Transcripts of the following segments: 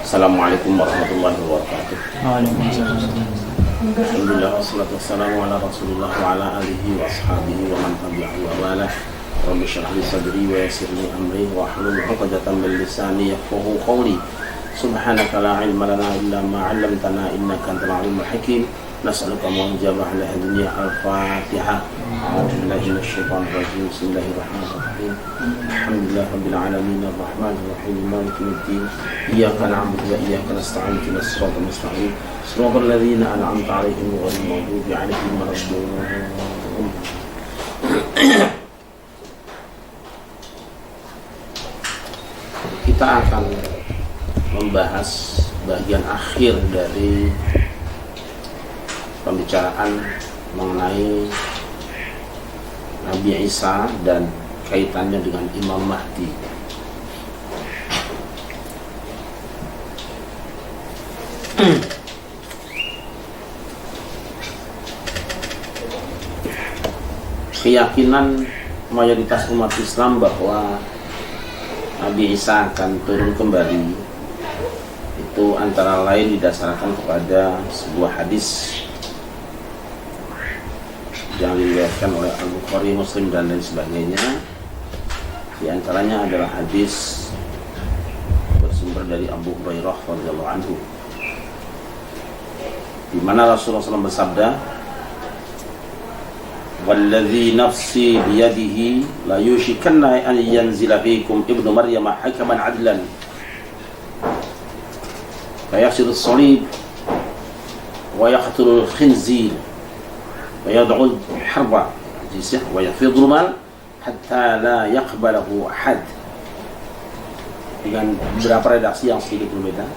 Assalamualaikum warahmatullahi wabarakatuh. Waalaikumsalam. Alhamdulillah wassalatu wassalamu ala Rasulillah wa ala alihi wa ashabihi wa man tabi'ahu wa wala. Rabbi shrah li sadri wa yassir li amri wa hlul 'uqdatam min lisani yafqahu qawli. Subhanaka la ilma lana illa ma 'allamtana innaka antal 'alimul hakim. Nas'aluka mujabah li dunya al-Fatihah. A'udzubillahi minasyaitonir rajim. Bismillahirrahmanirrahim. Alhamdulillah rabbil alamin arrahmanir rahim maliki yaumiddin. Iyyaka na'budu wa iyyaka nasta'in ihdinas siratal mustaqim. Shiratal ladzina an'amta 'alaihim ghairil maghdubi 'alaihim waladdallin. Kita akan membahas bagian akhir dari pembicaraan mengenai Nabi Isa dan kaitannya dengan Imam Mahdi. Keyakinan mayoritas umat Islam bahwa Nabi Isa akan turun kembali itu antara lain didasarkan kepada sebuah hadis yang diriwayatkan oleh Al-Bukhari, Muslim dan lain sebagainya. Di antaranya adalah hadis bersumber dari Abu Hurairah radhiyallahu anhu, di mana Rasulullah SAW bersabda, "Walladzi nafsi biyadihi la yushikanna an yanzila fikum ibnu Maryam hakaman adlan fa yafsidu as-salib wa yaqtulu al-khinzir wa yad'u al-harba wa yafidhu al-mal hatta la yaqbalahu ahad." Dengan beberapa redaksi yang sedikit berbeda.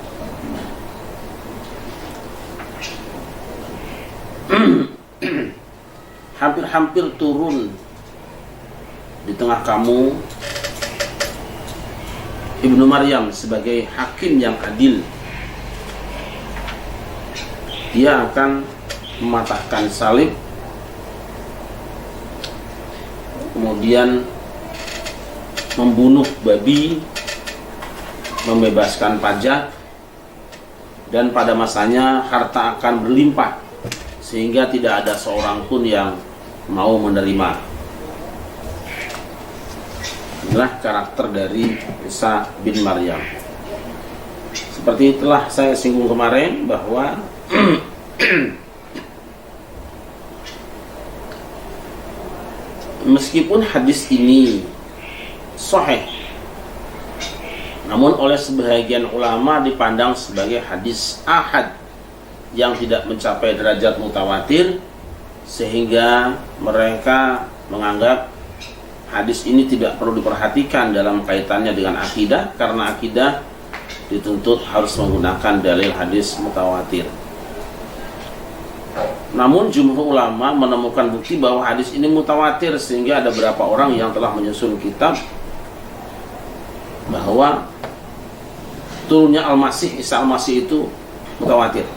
Hampir-hampir turun di tengah kamu Ibnu Maryam sebagai hakim yang adil. Dia akan mematahkan salib, kemudian membunuh babi, membebaskan pajak, dan pada masanya harta akan berlimpah sehingga tidak ada seorang pun yang mau menerima. Inilah karakter dari Isa bin Maryam. Seperti itulah saya singgung kemarin bahwa meskipun hadis ini sahih, namun oleh sebagian ulama dipandang sebagai hadis ahad yang tidak mencapai derajat mutawatir, sehingga mereka menganggap hadis ini tidak perlu diperhatikan dalam kaitannya dengan akidah, karena akidah dituntut harus menggunakan dalil hadis mutawatir. Namun jumhur ulama menemukan bukti bahwa hadis ini mutawatir, sehingga ada beberapa orang yang telah menyusun kitab bahwa turunnya Al-Masih, Isa Al-Masih itu mutawatir.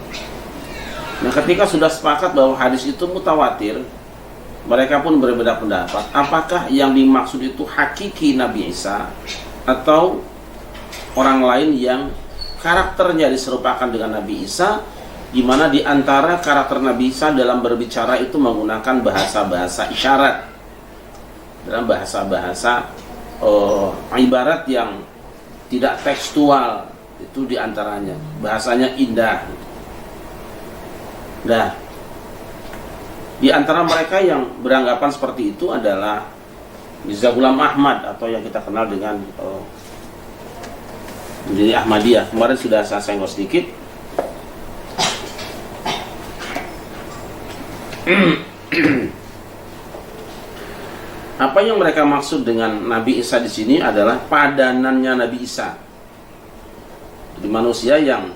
Nah, ketika sudah sepakat bahwa hadis itu mutawatir, mereka pun berbeda pendapat. Apakah yang dimaksud itu hakiki Nabi Isa atau orang lain yang karakternya diserupakan dengan Nabi Isa, di mana di antara karakter Nabi Isa dalam berbicara itu menggunakan bahasa-bahasa isyarat, dalam bahasa-bahasa ibarat yang tidak tekstual, itu di antaranya bahasanya indah. Nah, di antara mereka yang beranggapan seperti itu adalah Mirza Ghulam Ahmad, atau yang kita kenal dengan pendiri Ahmadiyah. Kemarin sudah saya senggol sedikit. Apa yang mereka maksud dengan Nabi Isa di sini adalah padanannya Nabi Isa. Jadi manusia yang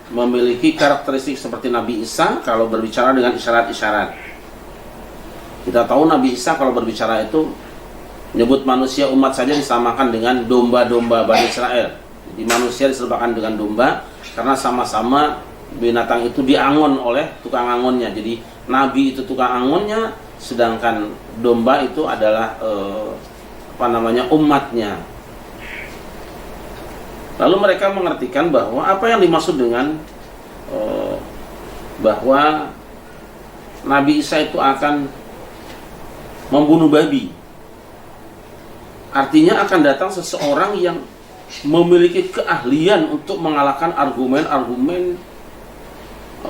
memiliki karakteristik seperti Nabi Isa kalau berbicara dengan isyarat-isyarat. Kita tahu Nabi Isa kalau berbicara itu menyebut manusia umat saja disamakan dengan domba-domba Bani Israel. Jadi manusia diserupakan dengan domba karena sama-sama binatang itu diangon oleh tukang angonnya. Jadi Nabi itu tukang angonnya, sedangkan domba itu adalah umatnya. Lalu mereka mengartikan bahwa apa yang dimaksud dengan bahwa Nabi Isa itu akan membunuh babi, artinya akan datang seseorang yang memiliki keahlian untuk mengalahkan argumen-argumen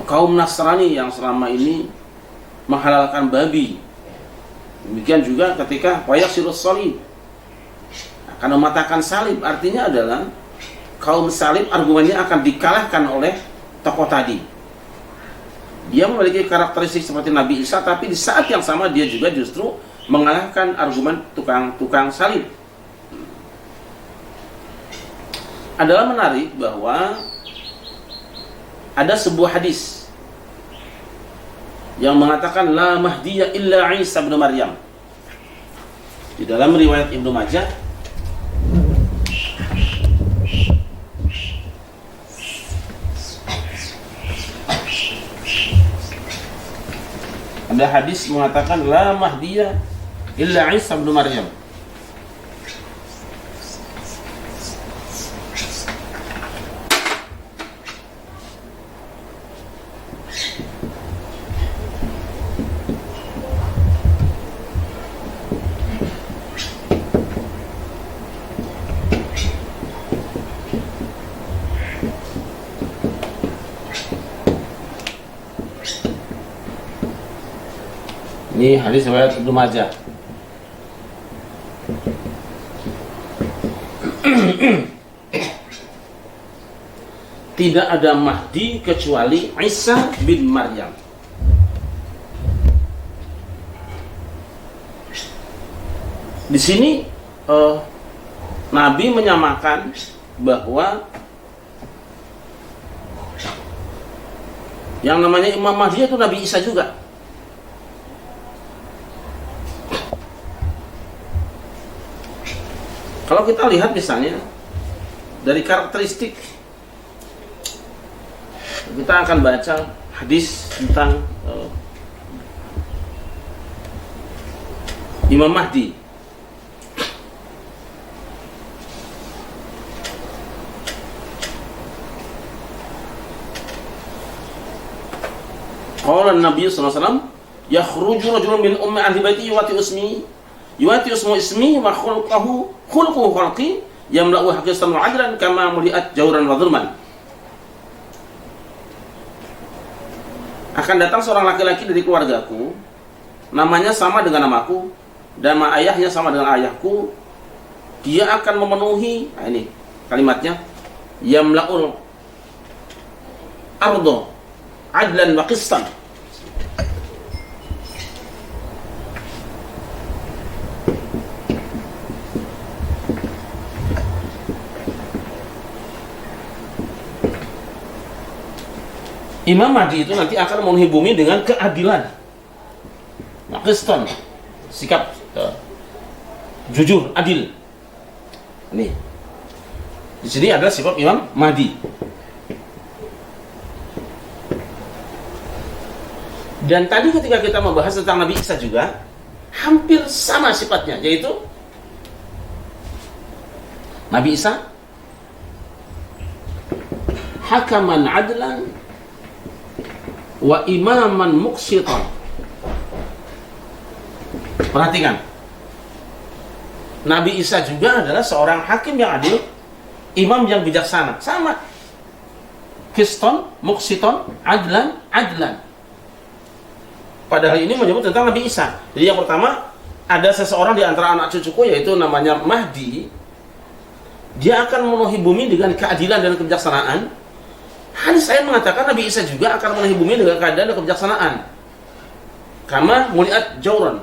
kaum Nasrani yang selama ini menghalalkan babi. Demikian juga ketika wayaksirus salib, akan mematahkan salib, artinya adalah kaum salib argumennya akan dikalahkan oleh tokoh tadi. Dia memiliki karakteristik seperti Nabi Isa, tapi di saat yang sama dia juga justru mengalahkan argumen tukang salib. Adalah menarik bahwa ada sebuah hadis yang mengatakan la mahdiya illa Isa bin Maryam. Di dalam riwayat Ibnu Majah ada hadis mengatakan la mahdiya illa Isa bin Maryam. Ini hadis riwayat Ibnu Majah. Tidak ada Mahdi kecuali Isa bin Maryam. Di sini Nabi menyamakan bahwa yang namanya Imam Mahdi itu Nabi Isa juga. Kalau kita lihat misalnya dari karakteristik, kita akan baca hadis tentang Imam Mahdi. Qala Nabi sallallahu alaihi wasallam, yakhruju rajulun min ummi ahli baiti yuwati usmu ismi wa khulquhu khalqi yamla'u haqiqatan wa adlan kama muliat jauran wa dhulman. Akan datang seorang laki-laki dari keluargaku, namanya sama dengan namaku dan nama ayahnya sama dengan ayahku. Dia akan memenuhi, nah ini kalimatnya, yamla'ul ardo adlan wa qistan. Imam Mahdi itu nanti akan memenuhi bumi dengan keadilan, qistan, sikap jujur, adil. Nih, di sini adalah sifat Imam Mahdi. Dan tadi ketika kita membahas tentang Nabi Isa juga hampir sama sifatnya, yaitu Nabi Isa hakaman adlan wa imaman muqsitan. Perhatikan, Nabi Isa juga adalah seorang hakim yang adil, imam yang bijaksana. Sama, qistan, muqsitan, adlan. Padahal ini menyebut tentang Nabi Isa. Jadi yang pertama, ada seseorang di antara anak cucuku, yaitu namanya Mahdi. Dia akan memenuhi bumi dengan keadilan dan kebijaksanaan. Hadis saya mengatakan Nabi Isa juga akan memenuhi bumi dengan keadaan dan kebijaksanaan. Karena muliat jauran,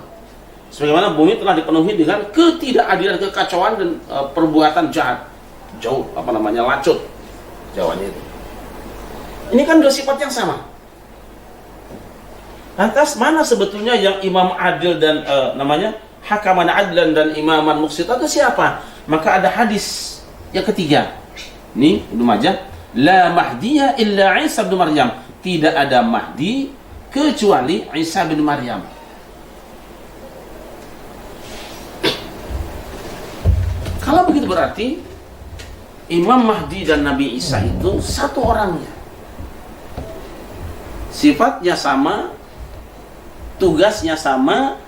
sebagaimana bumi telah dipenuhi dengan ketidakadilan, kekacauan dan perbuatan jahat. Jauh, lacut Jawanya itu. Ini kan dua sifat yang sama. Lantas mana sebetulnya yang imam adil dan namanya hakaman adlan dan imaman muqsitan itu siapa? Maka ada hadis yang ketiga. Ini Ibnu Majah, la mahdiya illa Isa bin Maryam. Tidak ada Mahdi kecuali Isa bin Maryam. Kalau begitu berarti Imam Mahdi dan Nabi Isa itu satu orangnya. Sifatnya sama, tugasnya sama,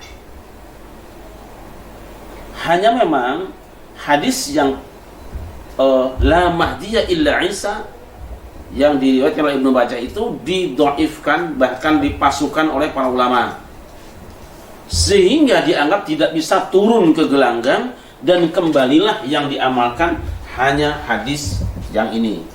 hanya memang hadis yang la Mahdiya illa Isa yang diriwayatkan oleh Ibnu Majah itu didhaifkan, bahkan dipasukan oleh para ulama, sehingga dianggap tidak bisa turun ke gelanggang, dan kembalilah yang diamalkan hanya hadis yang ini.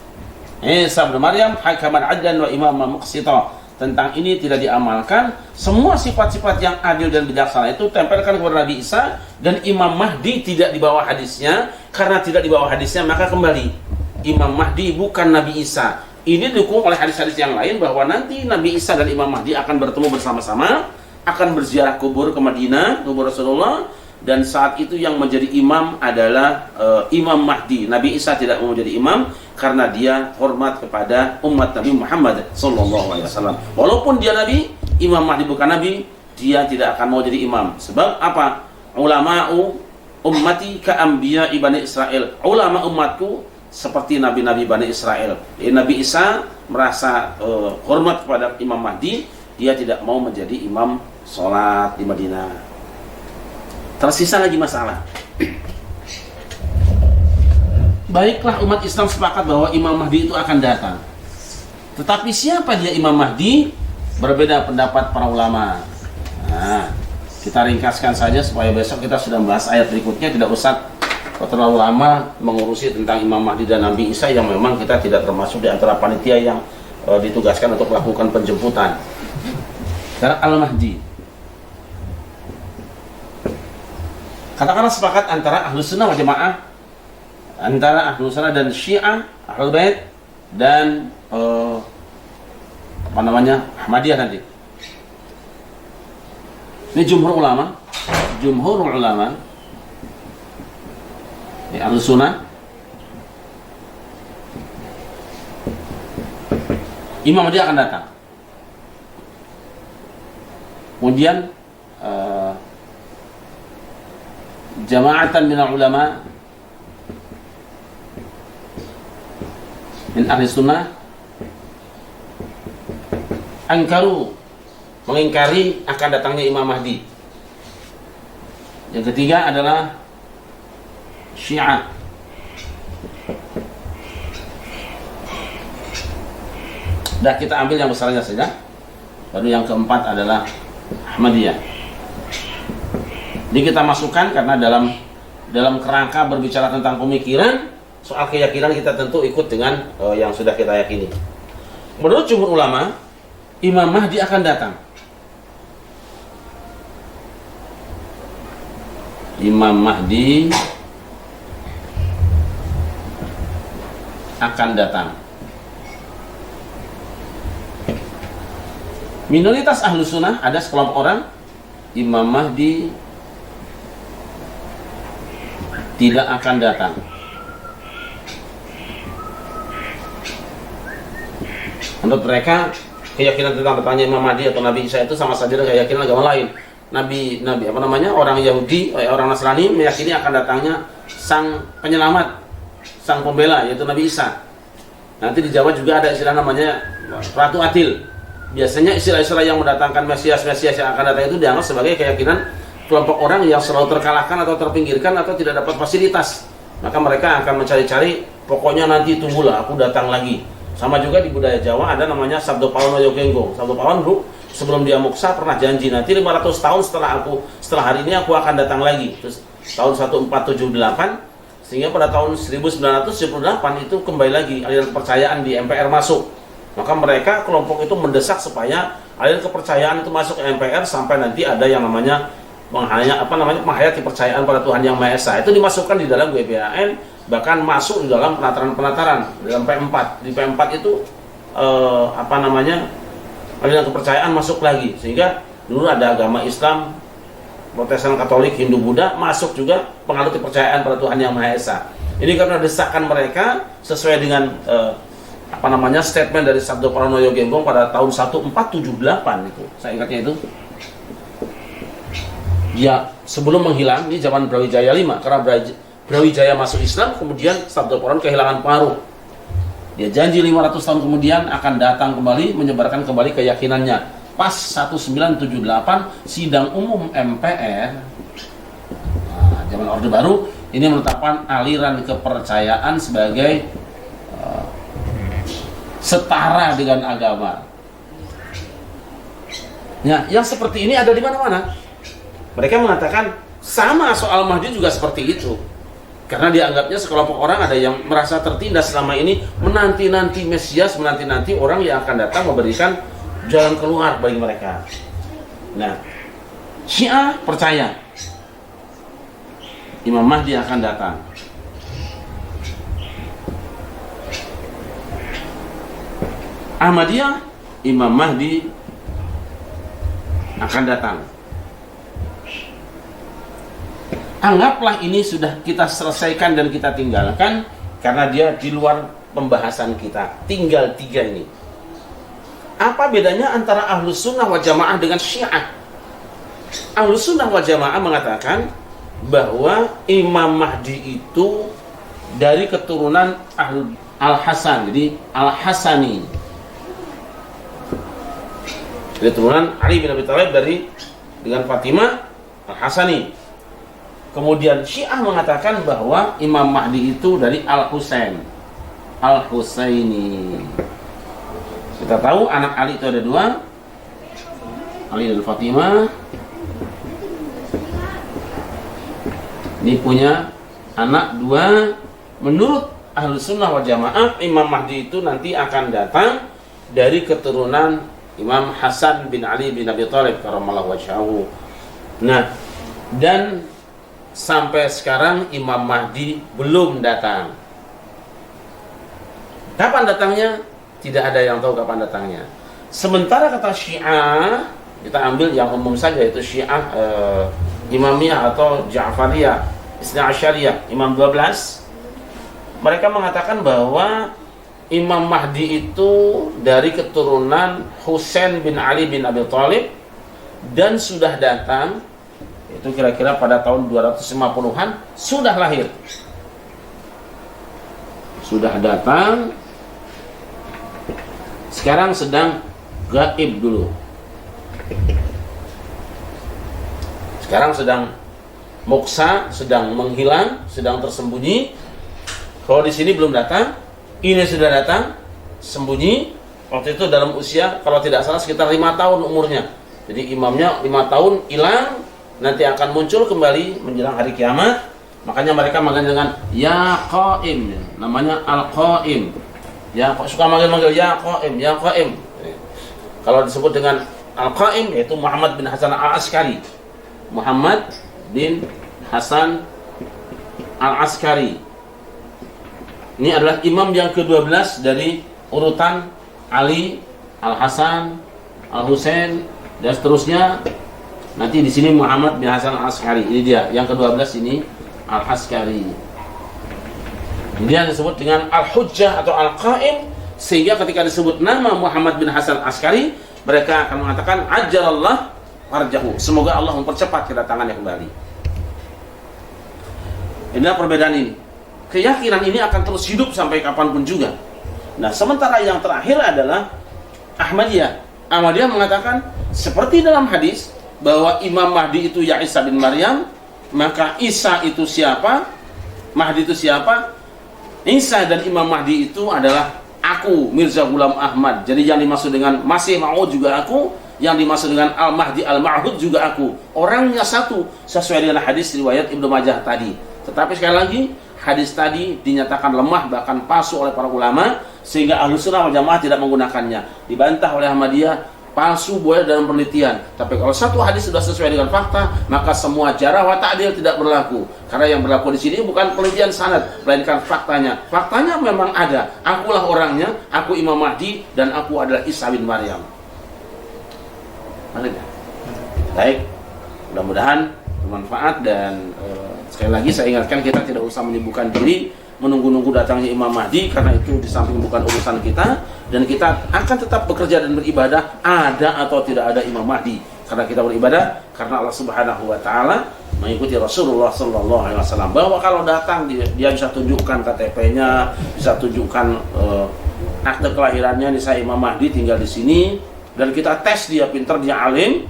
Isa bin Maryam hakaman adlan wa imaman muqsita. Tentang ini tidak diamalkan. Semua sifat-sifat yang adil dan bijaksana itu tempelkan kepada Nabi Isa, dan Imam Mahdi tidak dibawa hadisnya. Karena tidak dibawa hadisnya, maka kembali Imam Mahdi bukan Nabi Isa. Ini didukung oleh hadis-hadis yang lain bahwa nanti Nabi Isa dan Imam Mahdi akan bertemu bersama-sama, akan berziarah kubur ke Madinah, kubur Rasulullah, dan saat itu yang menjadi imam adalah Imam Mahdi. Nabi Isa tidak mau menjadi imam karena dia hormat kepada umat Nabi Muhammad SAW. Walaupun dia Nabi, Imam Mahdi bukan Nabi, dia tidak akan mau jadi imam. Sebab apa? Ulama'u ummati ka'ambiya Bani Israel. Ulama umatku seperti nabi-nabi Bani Israel. Nabi Isa merasa hormat kepada Imam Mahdi, dia tidak mau menjadi imam sholat di Madinah. Tersisa lagi masalah. Baiklah, umat Islam sepakat bahwa Imam Mahdi itu akan datang. Tetapi siapa dia Imam Mahdi? Berbeda pendapat para ulama. Nah, kita ringkaskan saja supaya besok kita sudah membahas ayat berikutnya, tidak usah terlalu lama mengurusi tentang Imam Mahdi dan Nabi Isa yang memang kita tidak termasuk di antara panitia yang ditugaskan untuk melakukan penjemputan. Sekarang Al-Mahdi. Katakanlah sepakat antara Ahlus Sunnah wal Jamaah, antara Ahlus Sunnah dan Syiah, Ahlul Bait, dan Ahmadiyah nanti. Ini jumhur ulama Ahlus Sunnah. Imam Mahdi akan datang. Kemudian jama'atan minal ulama min ahli sunnah mengingkari akan datangnya Imam Mahdi. Yang ketiga adalah Syiah. Dah, kita ambil yang besarnya saja. Baru yang keempat adalah Ahmadiyah. Ini kita masukkan karena dalam kerangka berbicara tentang pemikiran, soal keyakinan kita tentu ikut dengan yang sudah kita yakini. Menurut jumhur ulama, Imam Mahdi akan datang. Imam Mahdi akan datang. Minoritas Ahlus Sunnah, ada sekelompok orang, Imam Mahdi tidak akan datang. Menurut mereka, keyakinan tentang datangnya Imam Mahdi atau Nabi Isa itu sama saja dengan keyakinan agama lain. Orang Yahudi, orang Nasrani meyakini akan datangnya sang penyelamat, sang pembela, yaitu Nabi Isa. Nanti di Jawa juga ada istilah namanya Ratu Atil. Biasanya istilah-istilah yang mendatangkan Mesias yang akan datang itu dianggap sebagai keyakinan kelompok orang yang selalu terkalahkan atau terpinggirkan atau tidak dapat fasilitas. Maka mereka akan mencari-cari, pokoknya nanti tunggulah aku datang lagi. Sama juga di budaya Jawa ada namanya Sabdo Pawon Yogenggong. Sabdo Pawon sebelum dia muksa pernah janji nanti 500 tahun setelah hari ini aku akan datang lagi. Terus tahun 1478, sehingga pada tahun 1978 itu kembali lagi aliran kepercayaan di MPR masuk. Maka mereka kelompok itu mendesak supaya aliran kepercayaan itu masuk ke MPR sampai nanti ada yang namanya menghayati kepercayaan pada Tuhan Yang Maha Esa. Itu dimasukkan di dalam GBHN, bahkan masuk di dalam penataran-penataran dalam P4. Di P4 itu aliran kepercayaan masuk lagi, sehingga dulu ada agama Islam, Protestan, Katolik, Hindu, Buddha, masuk juga penganut kepercayaan pada Tuhan Yang Maha Esa. Ini karena desakan mereka sesuai dengan statement dari Sabdo Paranoyo Genggong pada tahun 1478 itu. Saya ingatnya itu. Ya, sebelum menghilang di zaman Brawijaya V, karena Brawijaya masuk Islam, kemudian Sabtu Quran kehilangan pengaruh. Dia janji 500 tahun kemudian akan datang kembali, menyebarkan kembali keyakinannya. Pas 1978 sidang umum MPR, zaman Orde Baru, ini menetapkan aliran kepercayaan sebagai setara dengan agama. Ya, yang seperti ini ada di mana-mana. Mereka mengatakan sama soal Mahdi juga seperti itu. Karena dianggapnya sekelompok orang ada yang merasa tertindas selama ini, menanti-nanti Mesias, menanti-nanti orang yang akan datang memberikan jalan keluar bagi mereka. Nah, Syiah percaya Imam Mahdi akan datang. Ahmadiyah, Imam Mahdi akan datang. Anggaplah ini sudah kita selesaikan dan kita tinggalkan, karena dia di luar pembahasan kita. Tinggal 3 ini. Apa bedanya antara Ahlus Sunnah wal Jamaah dengan Syiah? Ahlus Sunnah wal Jamaah mengatakan bahwa Imam Mahdi itu dari keturunan Al-Hasan, jadi Al-Hasani. Dari keturunan Ali bin Abi Thalib dengan Fatimah Al-Hasani. Kemudian Syiah mengatakan bahwa Imam Mahdi itu dari Al-Husain, Al-Husaini. Kita tahu anak Ali itu ada 2, Ali dan Fatimah. Ini punya anak 2. Menurut Ahlus Sunnah wal Jamaah, Imam Mahdi itu nanti akan datang dari keturunan Imam Hasan bin Ali bin Abi Thalib karramallahu wajhahu. Nah, dan sampai sekarang Imam Mahdi belum datang. Kapan datangnya? Tidak ada yang tahu kapan datangnya. Sementara kata Syiah, kita ambil yang umum saja, yaitu Syiah Imamiyah atau Ja'fariyah, Isna Asyariyah, Imam 12. Mereka mengatakan bahwa Imam Mahdi itu dari keturunan Husain bin Ali bin Abi Thalib dan sudah datang. Itu kira-kira pada tahun 250-an sudah lahir. Sudah datang. Sekarang sedang gaib dulu. Sekarang sedang moksa, sedang menghilang, sedang tersembunyi. Kalau di sini belum datang, ini sudah datang, sembunyi. Waktu itu dalam usia, kalau tidak salah sekitar 5 tahun umurnya. Jadi imamnya 5 tahun hilang, nanti akan muncul kembali menjelang hari kiamat. Makanya mereka manggil dengan Ya Qaim, namanya Al-Qaim. Ya, suka manggil Ya Qaim, Ya Qaim. Kalau disebut dengan Al-Qaim, yaitu Muhammad bin Hasan Al-Askari. Muhammad bin Hasan Al-Askari. Ini adalah imam yang ke-12 dari urutan Ali, Al-Hasan, Al-Husain, dan seterusnya. Nanti di sini Muhammad bin Hasan Al-Askari. Ini dia, yang ke-12 ini Al-Askari. Ini yang disebut dengan Al-Hujjah atau Al-Qaim, sehingga ketika disebut nama Muhammad bin Hasan Al-Askari, mereka akan mengatakan Ajjalallah farjahu. Semoga Allah mempercepat kedatangannya kembali. Inilah perbedaan ini. Keyakinan ini akan terus hidup sampai kapanpun juga. Nah, sementara yang terakhir adalah Ahmadiyah. Ahmadiyah mengatakan seperti dalam hadis bahwa Imam Mahdi itu ya Isa bin Maryam, maka Isa itu siapa? Mahdi itu siapa? Isa dan Imam Mahdi itu adalah aku, Mirza Ghulam Ahmad. Jadi yang dimaksud dengan Masih Maud juga aku, yang dimaksud dengan Al-Mahdi Al-Ma'hud juga aku. Orangnya satu, sesuai dengan hadis riwayat Ibnu Majah tadi. Tetapi sekali lagi, hadis tadi dinyatakan lemah, bahkan palsu oleh para ulama, sehingga Ahlus Sunnah wal Jamaah tidak menggunakannya. Dibantah oleh Ahmadiyah, palsu boleh dalam penelitian. Tapi kalau satu hadis sudah sesuai dengan fakta, maka semua jarah wa ta'dil tidak berlaku. Karena yang berlaku di sini bukan penelitian sanad, melainkan faktanya. Faktanya memang ada. Akulah orangnya, aku Imam Mahdi, dan aku adalah Isa bin Maryam. Baik, mudah-mudahan bermanfaat, dan sekali lagi saya ingatkan, kita tidak usah menyibukkan diri menunggu-nunggu datangnya Imam Mahdi, karena itu di samping bukan urusan kita, dan kita akan tetap bekerja dan beribadah ada atau tidak ada Imam Mahdi, karena kita beribadah karena Allah Subhanahu wa taala mengikuti Rasulullah Sallallahu Alaihi Wasallam, bahwa kalau datang dia bisa tunjukkan KTP-nya, bisa tunjukkan akte kelahirannya, nih saya Imam Mahdi tinggal di sini, dan kita tes dia pintar, dia alim,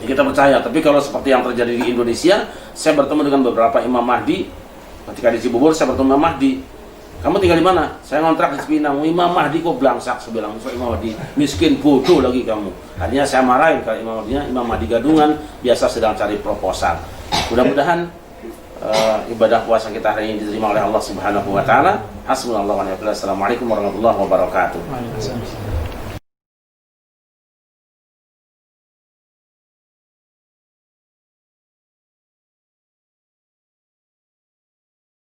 ya kita percaya. Tapi kalau seperti yang terjadi di Indonesia, saya bertemu dengan beberapa Imam Mahdi. Ketika di Cibubur saya bertemu Imam Mahdi. Kamu tinggal di mana? Saya ngontrak di Cipinang. Imam Mahdi kok belangsak, saya bilang. So, Imam Mahdi miskin, bodoh lagi kamu. Akhirnya saya marahin kalau Imam Mahdi gadungan, biasa sedang cari proposal. Mudah-mudahan ibadah puasa kita hari ini diterima oleh Allah Subhanahu wa taala. Hasbunallahu wa ni'mal wakil. Assalamualaikum warahmatullahi wabarakatuh.